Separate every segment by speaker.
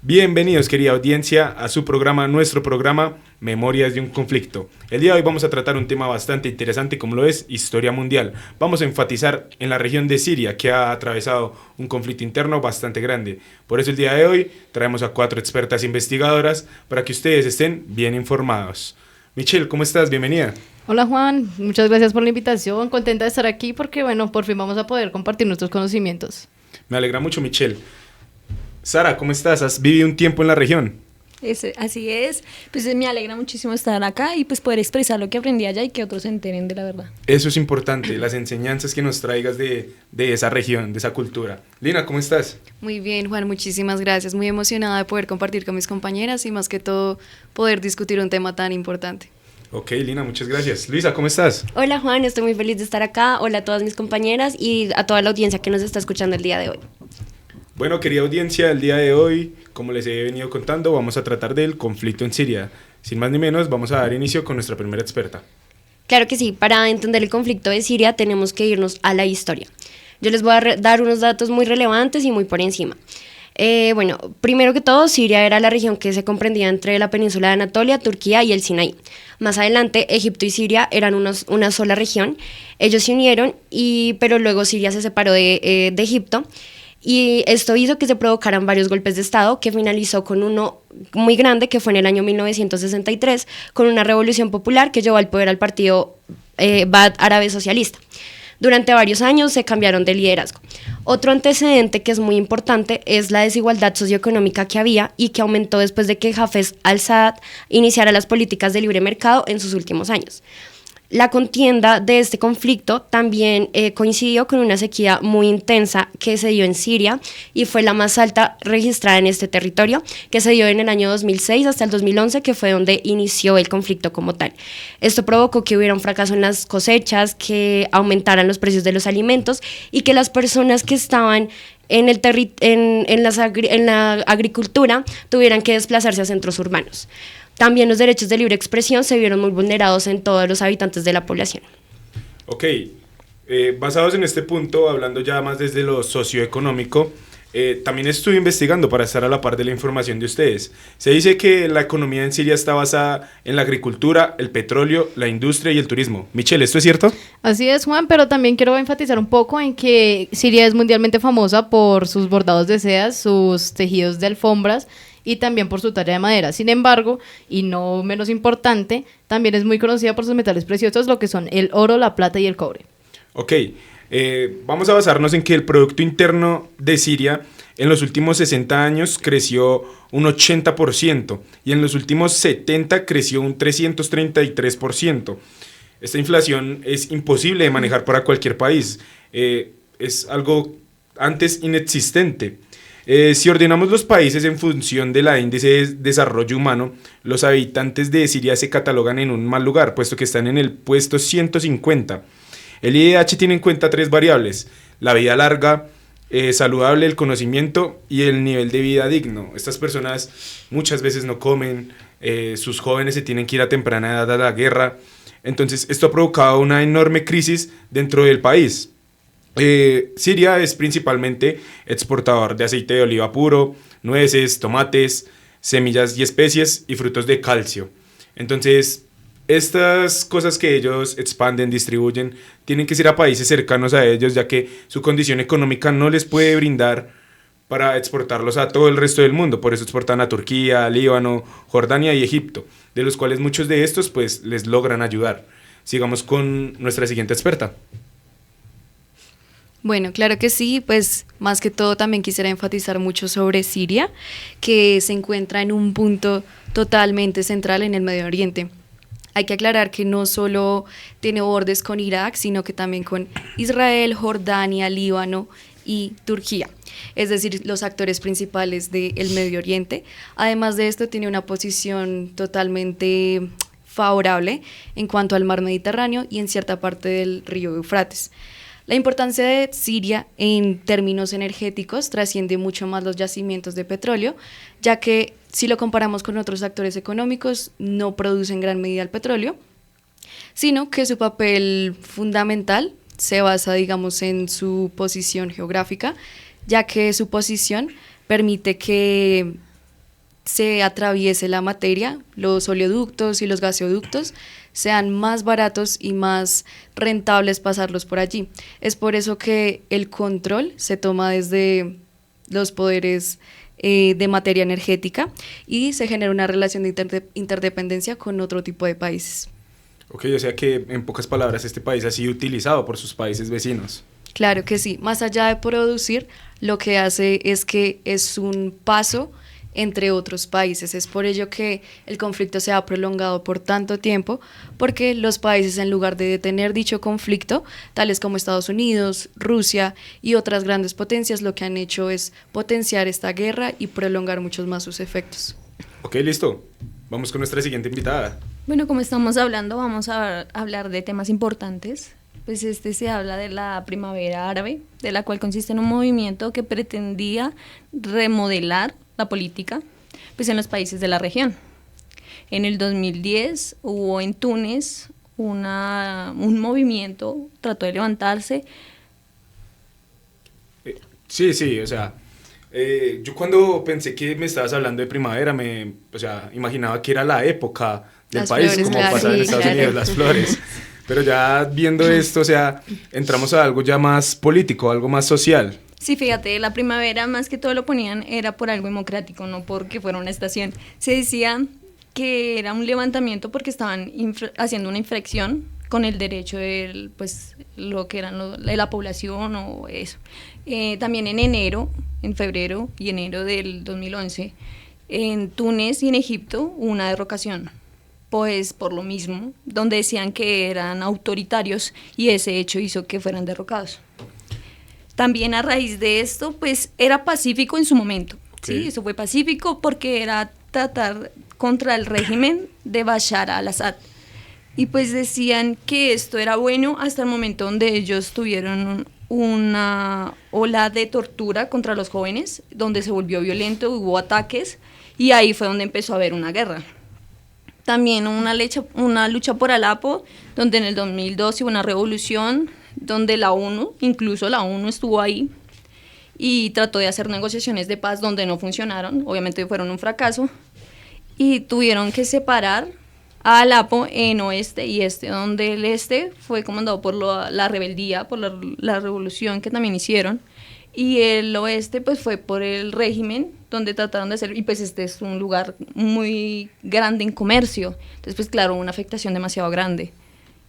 Speaker 1: Bienvenidos, querida audiencia, a su programa, nuestro programa Memorias de un Conflicto. El día de hoy vamos a tratar un tema bastante interesante como lo es historia mundial. Vamos a enfatizar en la región de Siria, que ha atravesado un conflicto interno bastante grande. Por eso el día de hoy traemos a 4 expertas investigadoras para que ustedes estén bien informados. Michelle, ¿cómo estás? Bienvenida.
Speaker 2: Hola Juan, muchas gracias por la invitación, contenta de estar aquí porque por fin vamos a poder compartir nuestros conocimientos.
Speaker 1: Me alegra mucho, Michelle. Sara, ¿cómo estás? ¿Has vivido un tiempo en la región?
Speaker 3: Así es, pues me alegra muchísimo estar acá y pues poder expresar lo que aprendí allá y que otros se enteren de la verdad.
Speaker 1: Eso es importante, las enseñanzas que nos traigas de esa región, de esa cultura. Lina, ¿cómo estás?
Speaker 4: Muy bien, Juan, muchísimas gracias. Muy emocionada de poder compartir con mis compañeras y más que todo poder discutir un tema tan importante.
Speaker 1: Ok, Lina, muchas gracias. Luisa, ¿cómo estás?
Speaker 5: Hola Juan, estoy muy feliz de estar acá. Hola a todas mis compañeras y a toda la audiencia que nos está escuchando el día de hoy.
Speaker 1: Bueno, querida audiencia, el día de hoy, como les he venido contando, vamos a tratar del conflicto en Siria. Sin más ni menos, vamos a dar inicio con nuestra primera experta.
Speaker 5: Claro que sí, para entender el conflicto de Siria tenemos que irnos a la historia. Yo les voy a dar unos datos muy relevantes y muy por encima. Primero que todo, Siria era la región que se comprendía entre la península de Anatolia, Turquía y el Sinaí. Más adelante, Egipto y Siria eran una sola región. Ellos se unieron, pero luego Siria se separó de Egipto. Y esto hizo que se provocaran varios golpes de Estado, que finalizó con uno muy grande, que fue en el año 1963, con una revolución popular que llevó al poder al partido Baath Árabe Socialista. Durante varios años se cambiaron de liderazgo. Otro antecedente que es muy importante es la desigualdad socioeconómica que había y que aumentó después de que Hafez al-Assad iniciara las políticas de libre mercado en sus últimos años. La contienda de este conflicto también coincidió con una sequía muy intensa que se dio en Siria y fue la más alta registrada en este territorio, que se dio en el año 2006 hasta el 2011, que fue donde inició el conflicto como tal. Esto provocó que hubiera un fracaso en las cosechas, que aumentaran los precios de los alimentos y que las personas que estaban en la agricultura tuvieran que desplazarse a centros urbanos. También los derechos de libre expresión se vieron muy vulnerados en todos los habitantes de la población.
Speaker 1: Ok, basados en este punto, hablando ya más desde lo socioeconómico, también estuve investigando para estar a la par de la información de ustedes. Se dice que la economía en Siria está basada en la agricultura, el petróleo, la industria y el turismo. Michelle, ¿esto es cierto?
Speaker 2: Así es, Juan, pero también quiero enfatizar un poco en que Siria es mundialmente famosa por sus bordados de sedas, sus tejidos de alfombras y también por su talla de madera. Sin embargo, y no menos importante, también es muy conocida por sus metales preciosos, lo que son el oro, la plata y el cobre.
Speaker 1: Ok, vamos a basarnos en que el Producto Interno de Siria en los últimos 60 años creció un 80% y en los últimos 70 creció un 333%. Esta inflación es imposible de manejar para cualquier país, es algo antes inexistente. Si ordenamos los países en función de la índice de desarrollo humano, los habitantes de Siria se catalogan en un mal lugar, puesto que están en el puesto 150. El IDH tiene en cuenta 3 variables: la vida larga, saludable, el conocimiento y el nivel de vida digno. Estas personas muchas veces no comen, sus jóvenes se tienen que ir a temprana edad a la guerra. Entonces esto ha provocado una enorme crisis dentro del país. Siria es principalmente exportador de aceite de oliva puro, nueces, tomates, semillas y especies y frutos de calcio. Entonces, estas cosas que ellos expanden, distribuyen, tienen que ser a países cercanos a ellos, ya que su condición económica no les puede brindar para exportarlos a todo el resto del mundo. Por eso exportan a Turquía, Líbano, Jordania y Egipto, de los cuales muchos de estos pues les logran ayudar. Sigamos con nuestra siguiente experta.
Speaker 4: Bueno, claro que sí, pues más que todo también quisiera enfatizar mucho sobre Siria, que se encuentra en un punto totalmente central en el Medio Oriente. Hay que aclarar que no solo tiene bordes con Irak, sino que también con Israel, Jordania, Líbano y Turquía, es decir, los actores principales del Medio Oriente. Además de esto, tiene una posición totalmente favorable en cuanto al mar Mediterráneo y en cierta parte del río Eufrates. La importancia de Siria en términos energéticos trasciende mucho más los yacimientos de petróleo, ya que si lo comparamos con otros actores económicos, no produce en gran medida el petróleo, sino que su papel fundamental se basa, digamos, en su posición geográfica, ya que su posición permite que se atraviese la materia, los oleoductos y los gasoductos sean más baratos y más rentables pasarlos por allí. Es por eso que el control se toma desde los poderes de materia energética y se genera una relación de interdependencia con otro tipo de países.
Speaker 1: Ok, o sea que en pocas palabras este país ha sido utilizado por sus países vecinos.
Speaker 4: Claro que sí, más allá de producir, lo que hace es que es un paso entre otros países. Es por ello que el conflicto se ha prolongado por tanto tiempo, porque los países, en lugar de detener dicho conflicto, tales como Estados Unidos, Rusia y otras grandes potencias, lo que han hecho es potenciar esta guerra y prolongar muchos más sus efectos.
Speaker 1: Ok, listo. Vamos con nuestra siguiente invitada.
Speaker 3: Bueno, como estamos hablando, vamos a hablar de temas importantes. Pues se habla de la primavera árabe, de la cual consiste en un movimiento que pretendía remodelar la política pues en los países de la región. En el 2010 hubo en Túnez un movimiento, trató de levantarse.
Speaker 1: Sí, o sea, yo cuando pensé que me estabas hablando de primavera, imaginaba que era la época del
Speaker 4: Las
Speaker 1: país,
Speaker 4: flores,
Speaker 1: como
Speaker 4: claro.
Speaker 1: pasa en
Speaker 4: Sí,
Speaker 1: Estados
Speaker 4: claro.
Speaker 1: Unidos, las flores. Pero ya viendo esto, o sea, entramos a algo ya más político, algo más social.
Speaker 3: Sí, fíjate, la primavera más que todo lo ponían era por algo democrático, no porque fuera una estación. Se decía que era un levantamiento porque estaban haciendo una infracción con el derecho de pues, lo que eran de la población o eso. También en febrero y enero del 2011, en Túnez y en Egipto hubo una derrocación, pues por lo mismo, donde decían que eran autoritarios y ese hecho hizo que fueran derrocados. También a raíz de esto, pues era pacífico en su momento,
Speaker 1: Okay.
Speaker 3: ¿sí? Eso fue pacífico porque era tratar contra el régimen de Bashar al-Assad. Y pues decían que esto era bueno hasta el momento donde ellos tuvieron una ola de tortura contra los jóvenes, donde se volvió violento, hubo ataques, y ahí fue donde empezó a haber una guerra. También una lucha por Alepo, donde en el 2012 hubo una revolución, donde incluso la ONU estuvo ahí y trató de hacer negociaciones de paz donde no funcionaron, obviamente fueron un fracaso, y tuvieron que separar a Alepo en oeste y este, donde el este fue comandado por la rebeldía, por la revolución que también hicieron, y el oeste pues fue por el régimen, donde trataron de hacer, y pues este es un lugar muy grande en comercio, entonces pues claro, una afectación demasiado grande.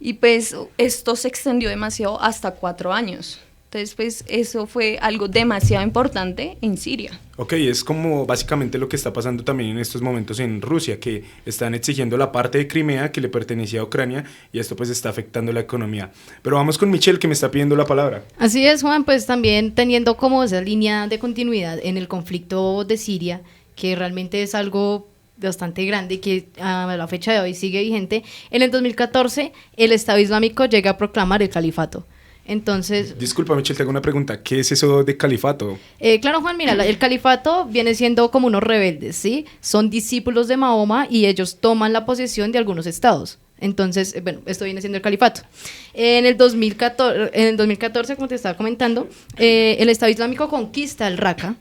Speaker 3: Y pues esto se extendió demasiado hasta 4 años. Entonces pues eso fue algo demasiado importante en Siria.
Speaker 1: Ok, es como básicamente lo que está pasando también en estos momentos en Rusia, que están exigiendo la parte de Crimea que le pertenecía a Ucrania y esto pues está afectando la economía. Pero vamos con Michelle, que me está pidiendo la palabra.
Speaker 2: Así es, Juan, pues también teniendo como esa línea de continuidad en el conflicto de Siria, que realmente es algo bastante grande y que a la fecha de hoy sigue vigente. En el 2014 el Estado Islámico llega a proclamar el califato. Entonces,
Speaker 1: Disculpa, Michelle, te hago una pregunta. ¿Qué es eso de califato?
Speaker 2: claro, Juan, mira, el califato viene siendo como unos rebeldes, ¿sí? Son discípulos de Mahoma y ellos toman la posesión de algunos estados. Entonces, bueno, esto viene siendo el califato. En el 2014, como te estaba comentando, el Estado Islámico conquista el Raqqa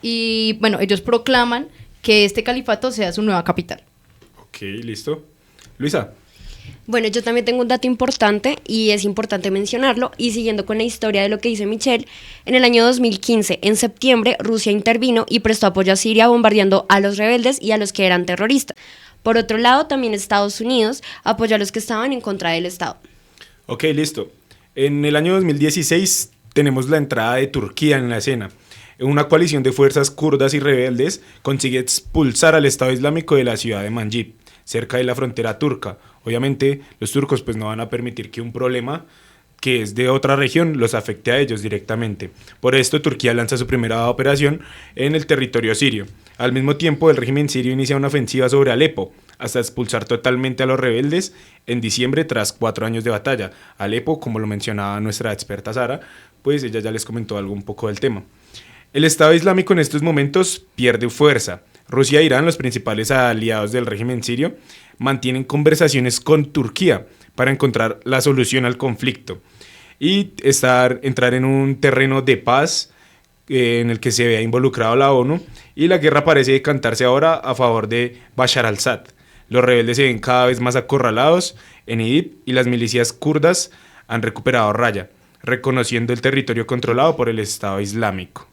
Speaker 2: y, bueno, ellos proclaman que este califato sea su nueva capital.
Speaker 1: Ok, listo. Luisa.
Speaker 5: Bueno, yo también tengo un dato importante y es importante mencionarlo, y siguiendo con la historia de lo que dice Michelle, en el año 2015, en septiembre, Rusia intervino y prestó apoyo a Siria bombardeando a los rebeldes y a los que eran terroristas. Por otro lado, también Estados Unidos apoyó a los que estaban en contra del Estado.
Speaker 1: Ok, listo. En el año 2016 tenemos la entrada de Turquía en la escena. Una coalición de fuerzas kurdas y rebeldes consigue expulsar al Estado Islámico de la ciudad de Manjib, cerca de la frontera turca. Obviamente, los turcos pues no van a permitir que un problema que es de otra región los afecte a ellos directamente. Por esto, Turquía lanza su primera operación en el territorio sirio. Al mismo tiempo, el régimen sirio inicia una ofensiva sobre Alepo, hasta expulsar totalmente a los rebeldes en diciembre tras 4 años de batalla. Alepo, como lo mencionaba nuestra experta Sara, pues ella ya les comentó algo un poco del tema. El Estado Islámico en estos momentos pierde fuerza. Rusia e Irán, los principales aliados del régimen sirio, mantienen conversaciones con Turquía para encontrar la solución al conflicto y entrar en un terreno de paz en el que se vea involucrado la ONU, y la guerra parece decantarse ahora a favor de Bashar al-Assad. Los rebeldes se ven cada vez más acorralados en Idlib y las milicias kurdas han recuperado Raya, reconociendo el territorio controlado por el Estado Islámico.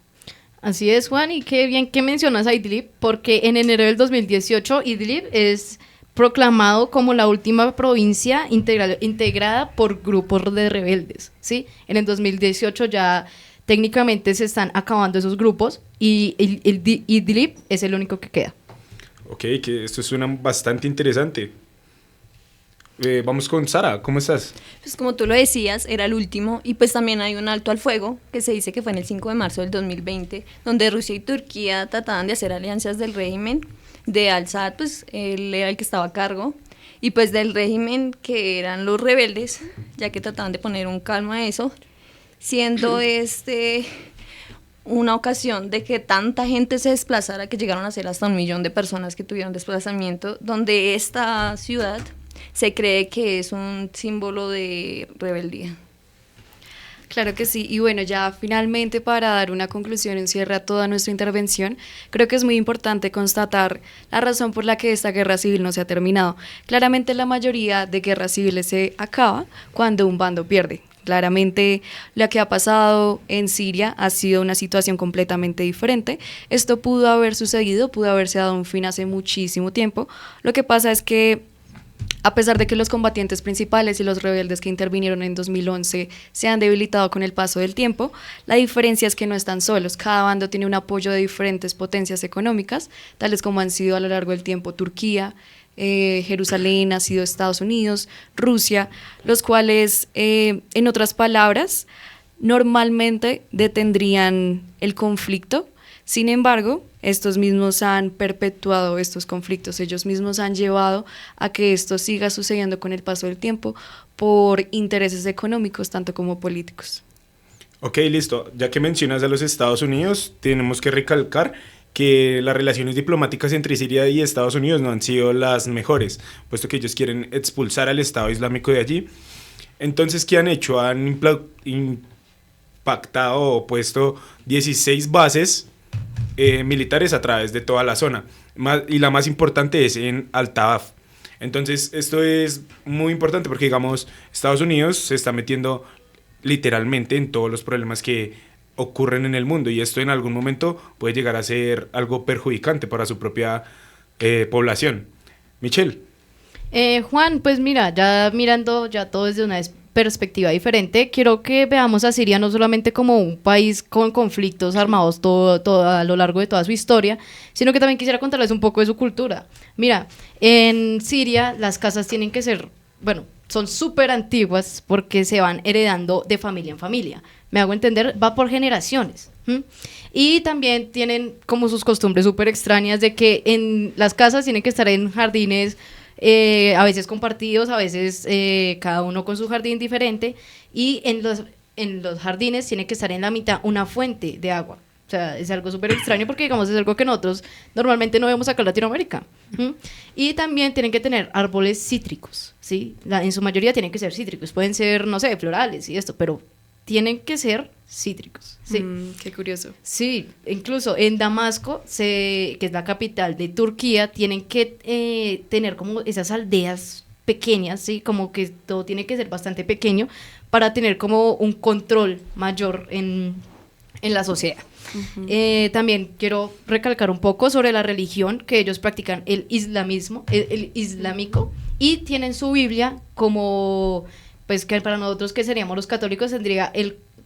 Speaker 2: Así es, Juan, y qué bien que mencionas a Idlib, porque en enero del 2018 Idlib es proclamado como la última provincia integrada por grupos de rebeldes, ¿sí? En el 2018 ya técnicamente se están acabando esos grupos y Idlib es el único que queda.
Speaker 1: Ok, que esto suena bastante interesante. Vamos con Sara, ¿cómo estás?
Speaker 3: Pues como tú lo decías, era el último, y pues también hay un alto al fuego que se dice que fue en el 5 de marzo del 2020, donde Rusia y Turquía trataban de hacer alianzas del régimen de Al-Assad, pues él era el que estaba a cargo, y pues del régimen que eran los rebeldes, ya que trataban de poner un calma a eso, siendo una ocasión de que tanta gente se desplazara que llegaron a ser hasta 1 millón de personas que tuvieron desplazamiento, donde esta ciudad se cree que es un símbolo de rebeldía.
Speaker 4: Claro que sí, y bueno, ya finalmente para dar una conclusión en cierre a toda nuestra intervención, creo que es muy importante constatar la razón por la que esta guerra civil no se ha terminado. Claramente la mayoría de guerras civiles se acaba cuando un bando pierde. Claramente lo que ha pasado en Siria ha sido una situación completamente diferente. Esto pudo haber sucedido, pudo haberse dado un fin hace muchísimo tiempo. Lo que pasa es que a pesar de que los combatientes principales y los rebeldes que intervinieron en 2011 se han debilitado con el paso del tiempo, la diferencia es que no están solos. Cada bando tiene un apoyo de diferentes potencias económicas, tales como han sido a lo largo del tiempo Turquía, Jerusalén, ha sido Estados Unidos, Rusia, los cuales, en otras palabras, normalmente detendrían el conflicto. Sin embargo, estos mismos han perpetuado estos conflictos, ellos mismos han llevado a que esto siga sucediendo con el paso del tiempo por intereses económicos tanto como políticos.
Speaker 1: Ok, listo. Ya que mencionas a los Estados Unidos, tenemos que recalcar que las relaciones diplomáticas entre Siria y Estados Unidos no han sido las mejores, puesto que ellos quieren expulsar al Estado Islámico de allí. Entonces, ¿qué han hecho? Han impactado o puesto 16 bases militares a través de toda la zona, y la más importante es en Al-Taaf. Entonces esto es muy importante porque, digamos, Estados Unidos se está metiendo literalmente en todos los problemas que ocurren en el mundo, y esto en algún momento puede llegar a ser algo perjudicante para su propia población. Michelle.
Speaker 2: Juan, pues mira, ya mirando ya todo desde una perspectiva diferente, quiero que veamos a Siria no solamente como un país con conflictos armados todo a lo largo de toda su historia, sino que también quisiera contarles un poco de su cultura. Mira, en Siria las casas tienen que ser, bueno, son súper antiguas porque se van heredando de familia en familia. Me hago entender, va por generaciones. Y también tienen como sus costumbres súper extrañas de que en las casas tienen que estar en jardines a veces compartidos, a veces cada uno con su jardín diferente, y en los jardines tiene que estar en la mitad una fuente de agua. O sea, es algo súper extraño porque, digamos, es algo que nosotros normalmente no vemos acá en Latinoamérica. Y también tienen que tener árboles cítricos, ¿sí? En su mayoría tienen que ser cítricos. Pueden ser, no sé, florales y esto, pero tienen que ser cítricos, ¿sí?
Speaker 4: Qué curioso.
Speaker 2: Sí, incluso en Damasco, que es la capital de Turquía, tienen que tener como esas aldeas pequeñas, ¿sí? Como que todo tiene que ser bastante pequeño para tener como un control mayor en la sociedad. También quiero recalcar un poco sobre la religión, que ellos practican el islamismo, el islámico, y tienen su Biblia como, pues que para nosotros que seríamos los católicos tendría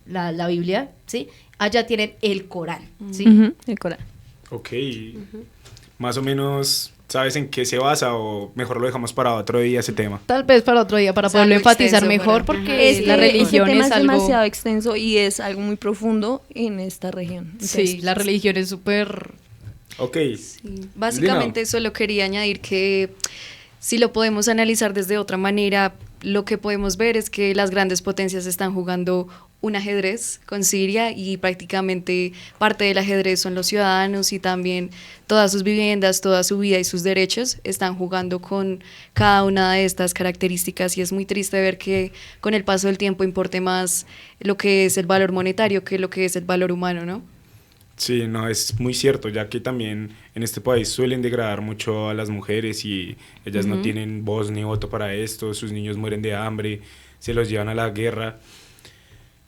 Speaker 2: la Biblia, ¿sí? Allá tienen el Corán, ¿sí?
Speaker 3: El Corán.
Speaker 1: Ok. Más o menos, ¿sabes en qué se basa, o mejor lo dejamos para otro día ese tema?
Speaker 2: Tal vez para otro día, para
Speaker 4: Es
Speaker 2: poderlo
Speaker 4: algo
Speaker 2: enfatizar
Speaker 4: extenso,
Speaker 2: mejor,
Speaker 4: pero-
Speaker 2: porque la
Speaker 3: Ese
Speaker 2: religión
Speaker 3: tema
Speaker 2: es
Speaker 3: es
Speaker 2: algo...
Speaker 3: demasiado extenso y es algo muy profundo en esta región. Entonces,
Speaker 2: Sí, la religión es súper...
Speaker 1: Ok.
Speaker 4: Sí, básicamente solo quería añadir que si lo podemos analizar desde otra manera, lo que podemos ver es que las grandes potencias están jugando un ajedrez con Siria, y prácticamente parte del ajedrez son los ciudadanos, y también todas sus viviendas, toda su vida y sus derechos están jugando con cada una de estas características, y es muy triste ver que con el paso del tiempo importe más lo que es el valor monetario que lo que es el valor humano, ¿no?
Speaker 1: Sí, no, es muy cierto, ya que también en este país suelen degradar mucho a las mujeres y ellas no tienen voz ni voto para esto, sus niños mueren de hambre, se los llevan a la guerra.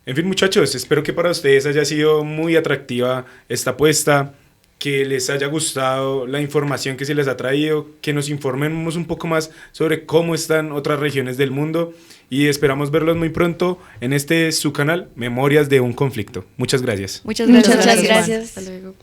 Speaker 1: En fin, muchachos, espero que para ustedes haya sido muy atractiva esta apuesta, que les haya gustado la información que se les ha traído, que nos informemos un poco más sobre cómo están otras regiones del mundo y esperamos verlos muy pronto en su canal, Memorias de un Conflicto. Muchas gracias.
Speaker 4: Muchas
Speaker 5: Muchas
Speaker 4: gracias.
Speaker 5: gracias.
Speaker 4: Hasta luego.